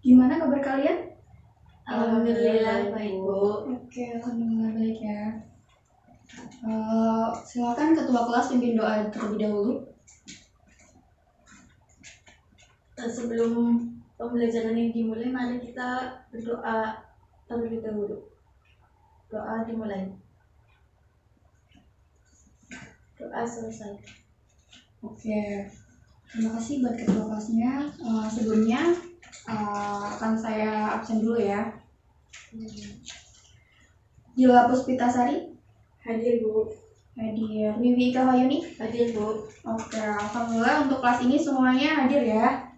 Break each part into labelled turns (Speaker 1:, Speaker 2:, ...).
Speaker 1: Gimana kabar kalian?
Speaker 2: Alhamdulillah baik, Bu.
Speaker 1: Oke, alhamdulillah baik ya. Silakan ketua kelas pimpin doa terlebih dahulu.
Speaker 2: Sebelum pembelajaran yang dimulai, mari kita berdoa terlebih dahulu. Doa dimulai. Doa selesai.
Speaker 1: Oke, terima kasih buat ketua kelasnya. Sebelumnya akan saya absen dulu ya. Gila Puspitasari
Speaker 2: Hadir, Bu.
Speaker 1: hadir. Wiwi Ika Hayuni
Speaker 2: Hadir, Bu.
Speaker 1: Oke, alhamdulillah untuk kelas ini semuanya hadir ya.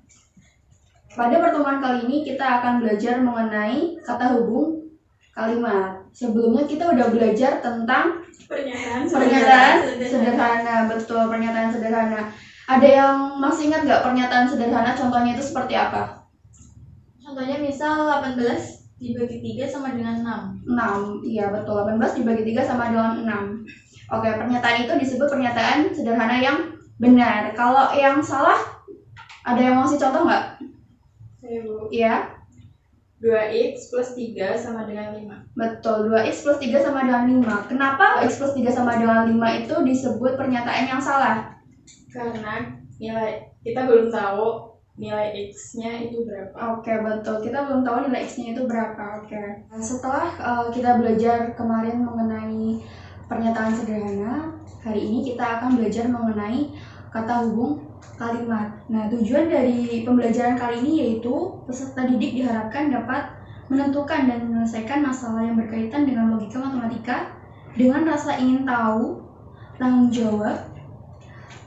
Speaker 1: Pada pertemuan kali ini kita akan belajar mengenai kata hubung kalimat. Sebelumnya kita udah belajar tentang
Speaker 2: Pernyataan
Speaker 1: sederhana. Betul, pernyataan sederhana. Ada yang masih ingat nggak pernyataan sederhana contohnya itu seperti apa?
Speaker 2: Contohnya misal 18 dibagi 3 sama dengan 6.
Speaker 1: 6, iya betul, 18 dibagi 3 sama dengan 6. Oke, pernyataan itu disebut pernyataan sederhana yang benar. Kalau yang salah, ada yang mau kasih contoh nggak?
Speaker 2: Saya, Bu.
Speaker 1: Iya.
Speaker 2: 2x plus 3 sama dengan 5.
Speaker 1: Betul, 2x plus 3 sama dengan 5. Kenapa x plus 3 sama dengan 5 itu disebut pernyataan yang salah?
Speaker 2: Karena nilai kita belum tahu nilai x-nya itu berapa.
Speaker 1: Oke, betul. Kita belum tahu nilai x-nya itu berapa. Oke. Setelah kita belajar kemarin mengenai pernyataan sederhana, hari ini kita akan belajar mengenai kata hubung kalimat. Nah, tujuan dari pembelajaran kali ini yaitu peserta didik diharapkan dapat menentukan dan menyelesaikan masalah yang berkaitan dengan logika matematika dengan rasa ingin tahu, tanggung jawab,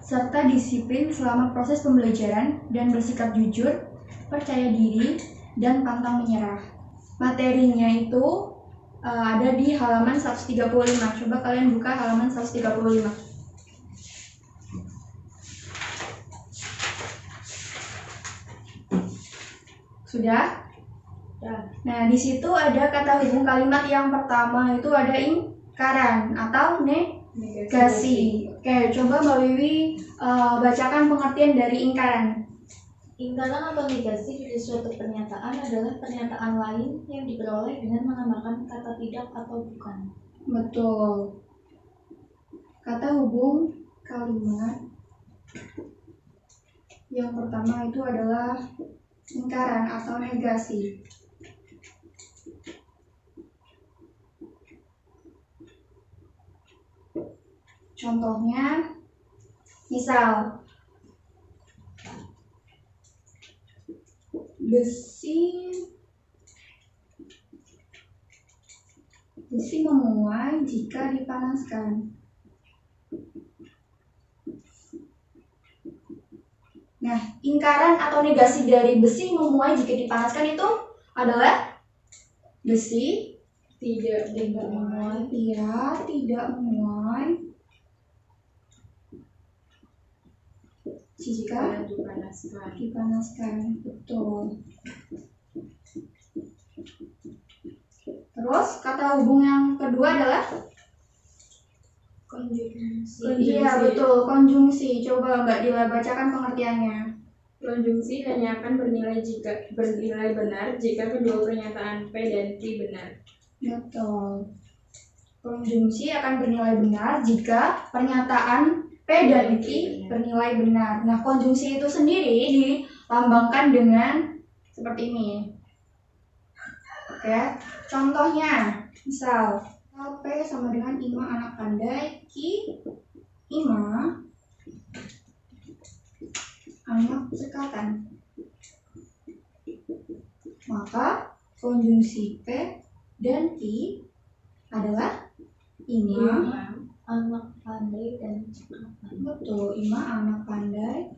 Speaker 1: serta disiplin selama proses pembelajaran dan bersikap jujur, percaya diri, dan pantang menyerah. Materinya itu ada di halaman 135. Coba kalian buka halaman 135. Sudah?
Speaker 2: Ya.
Speaker 1: Nah, di situ ada kata hubung kalimat yang pertama itu ada ingkaran atau negasi. Oke, coba Mbak Wiwi bacakan pengertian dari ingkaran.
Speaker 2: Ingkaran atau negasi dari suatu pernyataan adalah pernyataan lain yang diperoleh dengan menambahkan kata tidak atau bukan.
Speaker 1: Betul. Kata hubung kalimat yang pertama itu adalah ingkaran atau negasi. Contohnya, misal besi memuai jika dipanaskan. Nah, ingkaran atau negasi dari besi memuai jika dipanaskan itu adalah besi
Speaker 2: tidak memuai.
Speaker 1: Iya, tidak memuai jika dipanaskan. Betul. Terus kata hubung yang kedua adalah
Speaker 2: konjungsi.
Speaker 1: Iya, betul, konjungsi. Coba Mbak Dila bacakan pengertiannya.
Speaker 2: Konjungsi hanya akan bernilai benar jika kedua pernyataan P dan Q benar.
Speaker 1: Betul. Konjungsi akan bernilai benar jika pernyataan P dan Q bernilai benar. Nah, konjungsi itu sendiri dilambangkan dengan seperti ini. Oke, contohnya, misal P sama dengan Ima anak pandai, Q Ima anak sekatan. Maka konjungsi P dan Q adalah Ima
Speaker 2: anak pandai dan sekatan.
Speaker 1: Betul, Ima anak pandai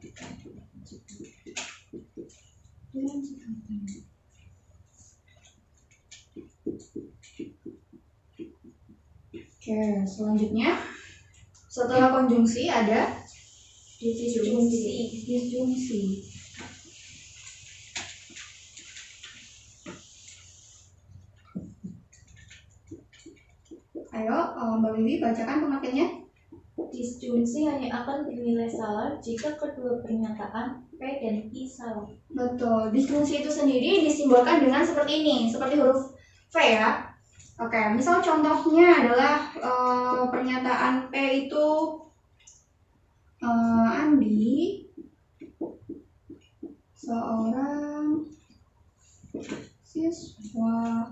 Speaker 1: dan sekatan. Oke, selanjutnya setelah konjungsi ada disjungsi. Ayo, Mbak Wiwi bacakan pengertiannya.
Speaker 2: Disjungsi hanya akan bernilai salah jika kedua pernyataan P dan I salah.
Speaker 1: Betul. Disjungsi itu sendiri disimbolkan dengan seperti ini, seperti huruf V ya. Oke, misal contohnya adalah pernyataan P itu Andi seorang siswa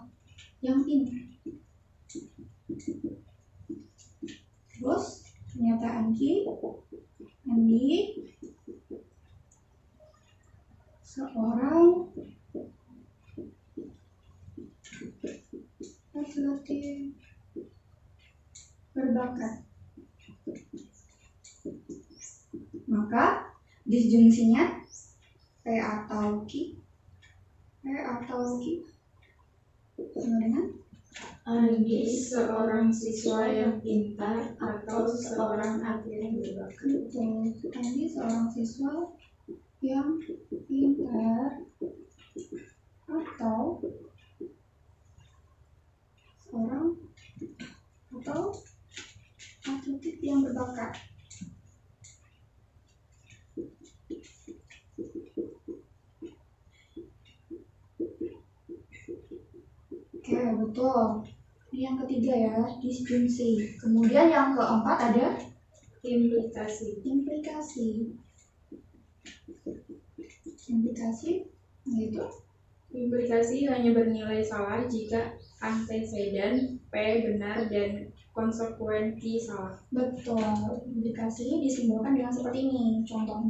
Speaker 1: yang pintar. Terus pernyataan Q, Andi seorang laki-laki berbakat. Maka disjungsinya P atau Q sama dengan
Speaker 2: Andi seorang siswa yang pintar atau seorang atlet yang berbakat.
Speaker 1: Betul. Andi seorang siswa yang pintar atau seorang atlet yang berbakat. Oke, betul. Ini yang ketiga ya, disjungsi. Kemudian yang keempat ada
Speaker 2: Implikasi.
Speaker 1: Implikasi yaitu
Speaker 2: Implikasi hanya bernilai salah jika anteseden P benar dan konsekuensi salah.
Speaker 1: betul. Implikasi disimbolkan dengan seperti ini. Contoh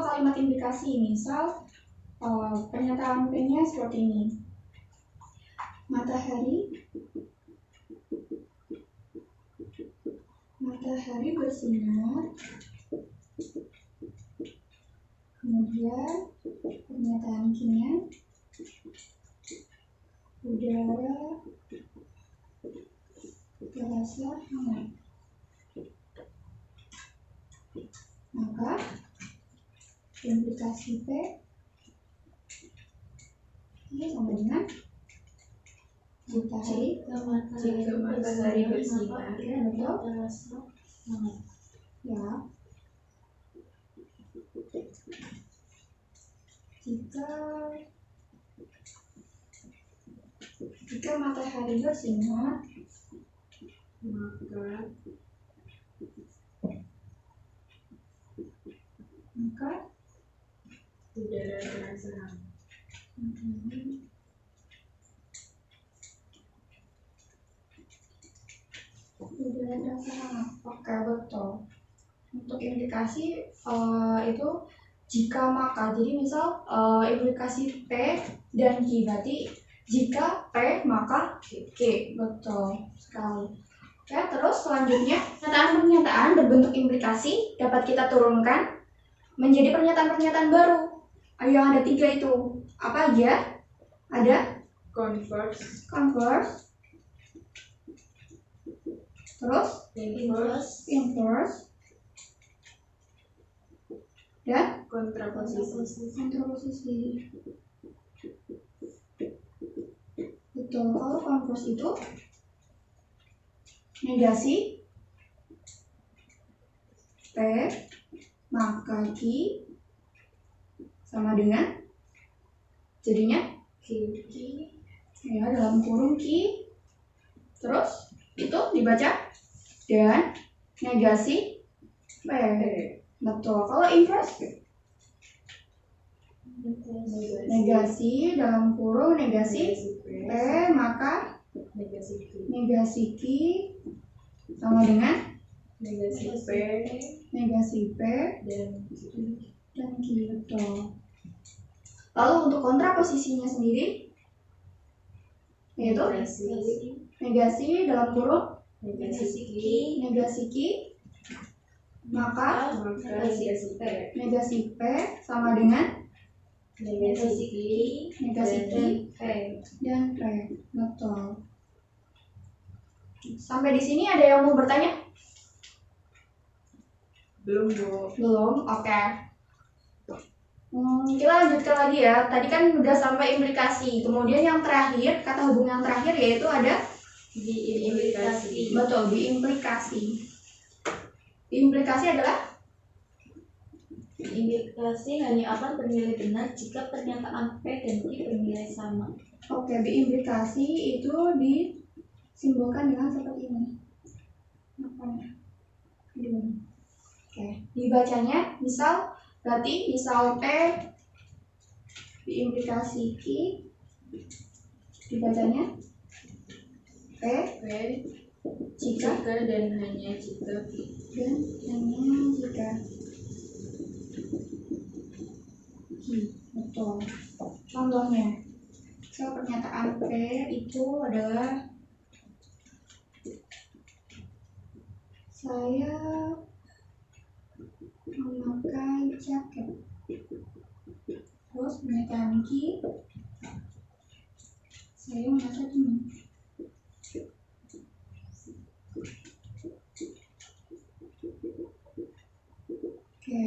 Speaker 1: kalimat implikasi, misal pernyataan P-nya seperti ini. Matahari bersinar. Kemudian pernyataan Q-nya, udara terasa hangat. Maka implikasi P ini sama dengan
Speaker 2: Jika matahari bersinar,
Speaker 1: betul
Speaker 2: terasa hangat.
Speaker 1: ya. Jika matahari bersinar, maka
Speaker 2: udara terasa hangat.
Speaker 1: Udara terasa hangat. Oke, betul. Untuk implikasi itu jika maka. Jadi misal implikasi P dan Q, berarti jika P maka Q. Betul sekali. Oke, terus selanjutnya pernyataan berbentuk implikasi dapat kita turunkan menjadi pernyataan-pernyataan baru. Yang ada 3 itu apa aja? Ada
Speaker 2: Converse,
Speaker 1: terus inverse, dan kontraposisi. Betul. Kalau converse itu negasi P maka Q sama dengan jadinya
Speaker 2: Q.
Speaker 1: Ya, dalam kurung Q, terus itu dibaca dan negasi P. Betul. Kalau inverse negasi dalam kurung negasi P maka negasi Q sama dengan negasi P dan Q. Betul. Lalu untuk kontraposisinya sendiri yaitu negasi dalam kurung negasi Q maka negasi P sama dengan negasi Q dan P. Betul. Sampai di sini ada yang mau bertanya?
Speaker 2: Belum, Bu.
Speaker 1: Belum? Oke. Kita lanjutkan lagi ya. Tadi kan udah sampai implikasi. Kemudian yang terakhir, kata hubung yang terakhir yaitu ada
Speaker 2: Diimplikasi.
Speaker 1: betul, diimplikasi. Diimplikasi adalah
Speaker 2: Implikasi hanya akan bernilai benar jika pernyataan P dan Q bernilai sama.
Speaker 1: Oke, biimplikasi itu disimbolkan dengan seperti ini. Apa ya? Oke, dibacanya berarti misal P biimplikasi Q dibacanya P jika
Speaker 2: dan hanya jika
Speaker 1: betul. Contohnya, pernyataan P itu adalah saya memakai jaket. Terus pernyataan Q, saya merasa dingin. Oke,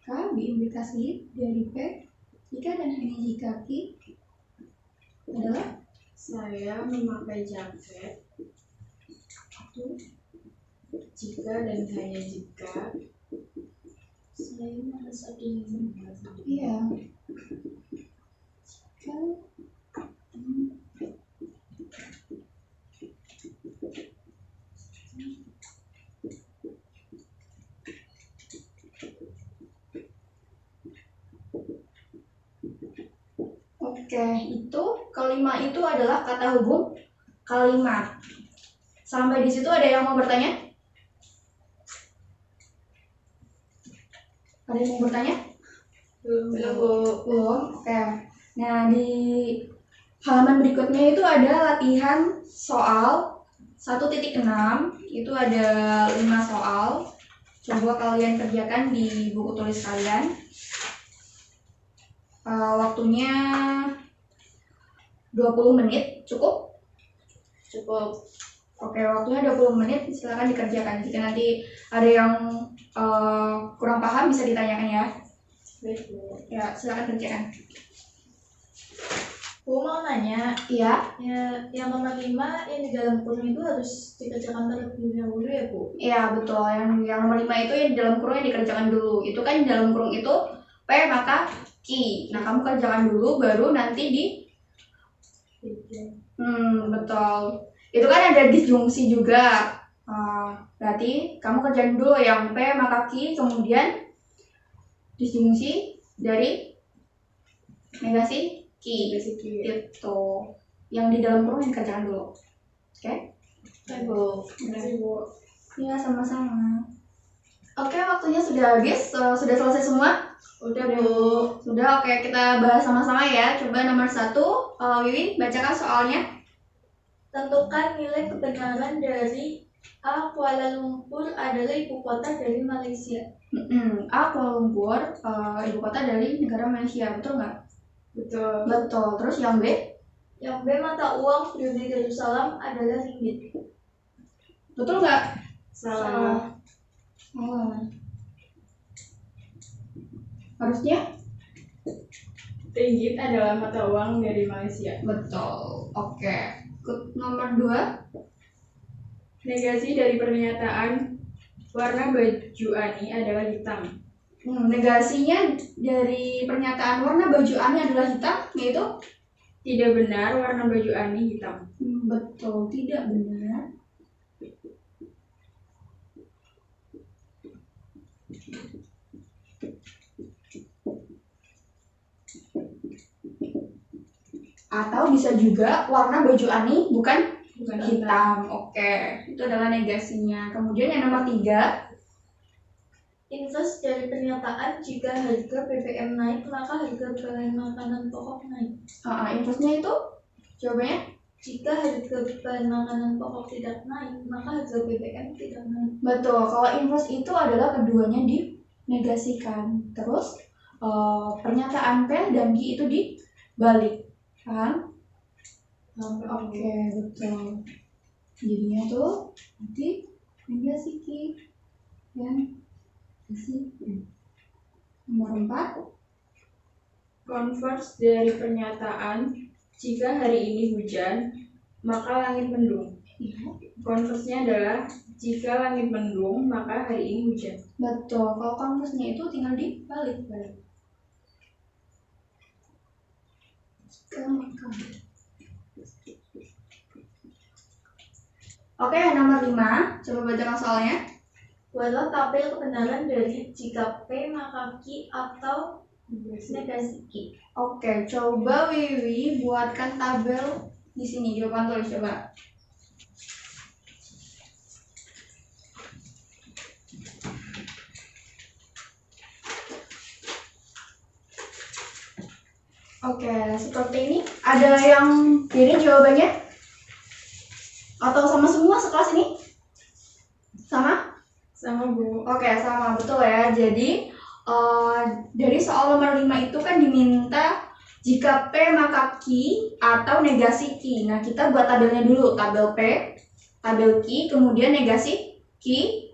Speaker 1: K biimplikasi dari P jika dan hanya jika Q adalah
Speaker 3: saya memakai jaket jika dan hanya jika
Speaker 2: saya merasa dingin.
Speaker 1: iya. Oke, itu kelima itu adalah kata hubung kalimat. Sampai di situ ada yang mau bertanya? Ada yang mau bertanya? Belum. Oke. Nah, di halaman berikutnya itu ada latihan soal 1.6. Itu ada 5 soal. Coba kalian kerjakan di buku tulis kalian. Waktunya 20 menit, cukup? Oke, waktunya 20 menit, silakan dikerjakan. Jika nanti ada yang kurang paham bisa ditanyakan ya. Ya, silakan kerjakan.
Speaker 2: Bu mau nanya,
Speaker 1: Iya.
Speaker 2: ya, yang nomor 5 yang di dalam kurung itu harus dikerjakan terlebih dahulu ya Bu?
Speaker 1: Iya, betul. Yang nomor 5 itu yang di dalam kurung yang dikerjakan dulu. Itu kan di dalam kurung itu P maka Q. Nah, kamu kerjakan dulu baru nanti di betul. Itu kan ada disjungsi juga. Berarti kamu kerjain dulu yang P maka Q, kemudian disjungsi dari negasi Q. Itu yang di dalam kurung yang dikerjakan dulu. Oke?
Speaker 2: Bu.
Speaker 1: Ya, sama-sama. Oke, waktunya sudah habis. Sudah selesai semua?
Speaker 2: Udah Bu.
Speaker 1: Sudah, oke, kita bahas sama-sama ya. Coba nomor 1, Wiwin, bacakan soalnya.
Speaker 2: Tentukan nilai kebenaran dari A. Kuala Lumpur adalah ibu kota dari Malaysia.
Speaker 1: A. Kuala Lumpur, ibu kota dari negara Malaysia, betul nggak?
Speaker 3: betul.
Speaker 1: Betul. Terus yang B?
Speaker 2: Yang B. Mata uang Brunei Darussalam adalah ringgit.
Speaker 1: Betul nggak?
Speaker 3: Salah.
Speaker 1: Harusnya?
Speaker 3: Ringgit adalah mata uang dari Malaysia.
Speaker 1: Betul. Oke. Nomor 2.
Speaker 3: Negasi dari pernyataan warna baju Ani adalah hitam.
Speaker 1: Negasinya dari pernyataan warna baju Ani adalah hitam, yaitu
Speaker 3: Tidak benar, warna baju Ani hitam.
Speaker 1: betul, tidak benar. Atau bisa juga warna baju Ani bukan hitam. Oke, itu adalah negasinya. Kemudian yang nomor 3.
Speaker 2: Inverse dari pernyataan jika harga BBM naik maka harga bahan makanan pokok naik.
Speaker 1: Inverse-nya itu jawabannya?
Speaker 2: Jika harga bahan makanan pokok tidak naik maka harga BBM tidak naik.
Speaker 1: Betul. Kalau inverse itu adalah keduanya dinegasikan. Terus pernyataan P dan Q itu dibalik. Paham? Oke, betul. Jadinya tuh nanti negasi Q dan negasi P. Nomor 4.
Speaker 3: Converse dari pernyataan jika hari ini hujan, maka langit mendung.
Speaker 1: Iya.
Speaker 3: Konversnya adalah jika langit mendung, maka hari ini hujan.
Speaker 1: Betul. Kalau konversnya itu tinggal dibalik. Oke, nomor 5. Coba bacakan soalnya.
Speaker 2: Buatlah tabel kebenaran dari jika P maka Q atau negasi Q.
Speaker 1: Oke, coba Wiwi buatkan tabel di sini. Jawaban tulis coba. Oke, seperti ini. Ada yang beda jawabannya? Atau sama semua sekelas ini? Sama?
Speaker 3: Sama Bu.
Speaker 1: Oke, sama. Betul ya. Jadi, dari soal nomor 5 itu kan diminta jika P maka Q atau negasi Q. Nah, kita buat tabelnya dulu. Tabel P, tabel Q, kemudian negasi Q,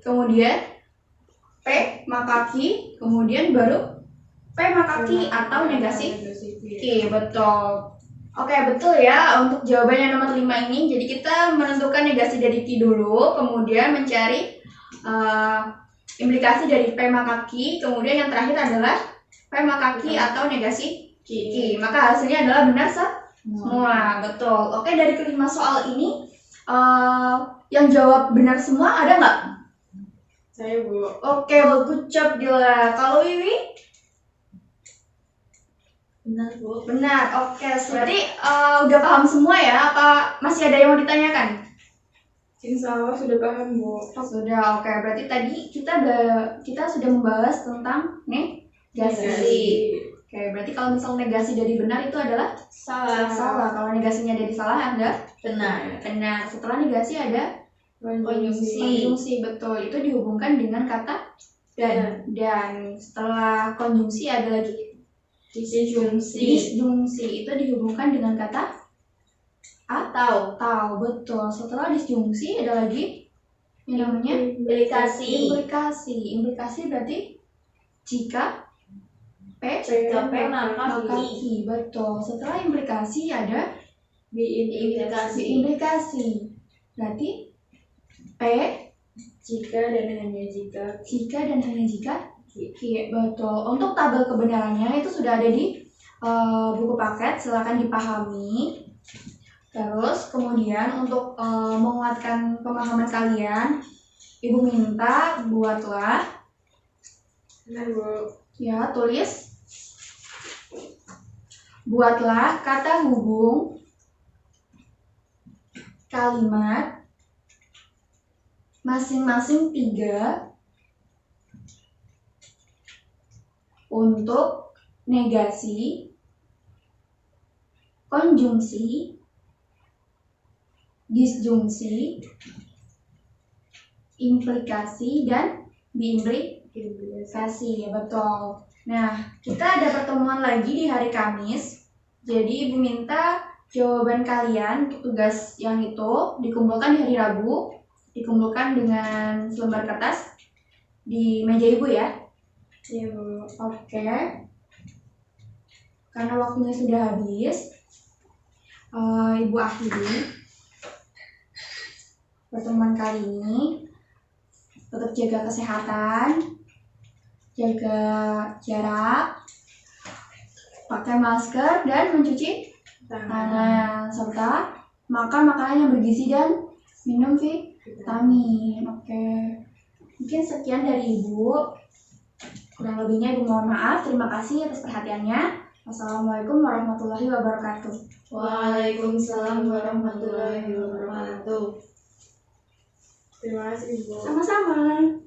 Speaker 1: kemudian P maka Q, kemudian baru P maka Q atau negasi Q. Betul. Oke, betul ya untuk jawabannya nomor 5 ini. Jadi kita menentukan negasi dari Q dulu, kemudian mencari implikasi dari P maka Q, kemudian yang terakhir adalah P maka Q atau negasi Q. Maka hasilnya adalah benar semua. Betul. Oke, dari kelima soal ini yang jawab benar semua ada nggak?
Speaker 3: Saya Bu.
Speaker 1: Oke, good job Dila. Kalau Wiwi?
Speaker 2: Benar Bu.
Speaker 1: Benar. Oke, berarti udah paham semua ya? Apa masih ada yang mau ditanyakan?
Speaker 3: Insya Allah sudah paham Bu.
Speaker 1: Sudah. Oke, berarti tadi kita sudah membahas tentang negasi. Oke, berarti kalau misal negasi dari benar itu adalah salah. Kalau negasinya dari salah ada
Speaker 2: Benar.
Speaker 1: benar. Setelah negasi ada konjungsi. Betul. Itu dihubungkan dengan kata dan. Setelah konjungsi ada lagi disjungsi. Itu dihubungkan dengan kata atau. Betul. Setelah disjungsi ada lagi yang namanya
Speaker 2: Implikasi.
Speaker 1: Implikasi berarti jika P
Speaker 2: maka
Speaker 1: Q. Betul. Setelah implikasi ada
Speaker 2: Implikasi.
Speaker 1: Berarti P
Speaker 3: Jika dan hanya jika.
Speaker 1: dan hanya jika Q. Betul. Untuk tabel kebenarannya itu sudah ada di buku paket, silakan dipahami. Terus kemudian untuk menguatkan pemahaman kalian, Ibu minta buatlah
Speaker 3: Benar Bu.
Speaker 1: ya, tulis. Buatlah kata hubung kalimat masing-masing 3 untuk negasi, konjungsi, disjungsi, implikasi, dan biimplikasi. Ya, betul. Nah, kita ada pertemuan lagi di hari Kamis. Jadi Ibu minta jawaban kalian untuk tugas yang itu dikumpulkan di hari Rabu, dikumpulkan dengan selembar kertas di meja Ibu ya.
Speaker 3: Iya Bu.
Speaker 1: Oke. Karena waktunya sudah habis, Ibu akhiri pertemuan kali ini. Tetap jaga kesehatan, jaga jarak, pakai masker dan mencuci tangan, serta makan makanan yang bergizi dan minum vitamin. Oke. Mungkin sekian dari Ibu. Kurang lebihnya Ibu mohon maaf. Terima kasih atas perhatiannya. Wassalamualaikum warahmatullahi wabarakatuh.
Speaker 2: Waalaikumsalam warahmatullahi wabarakatuh.
Speaker 3: Terima kasih Bu.
Speaker 1: Sama-sama.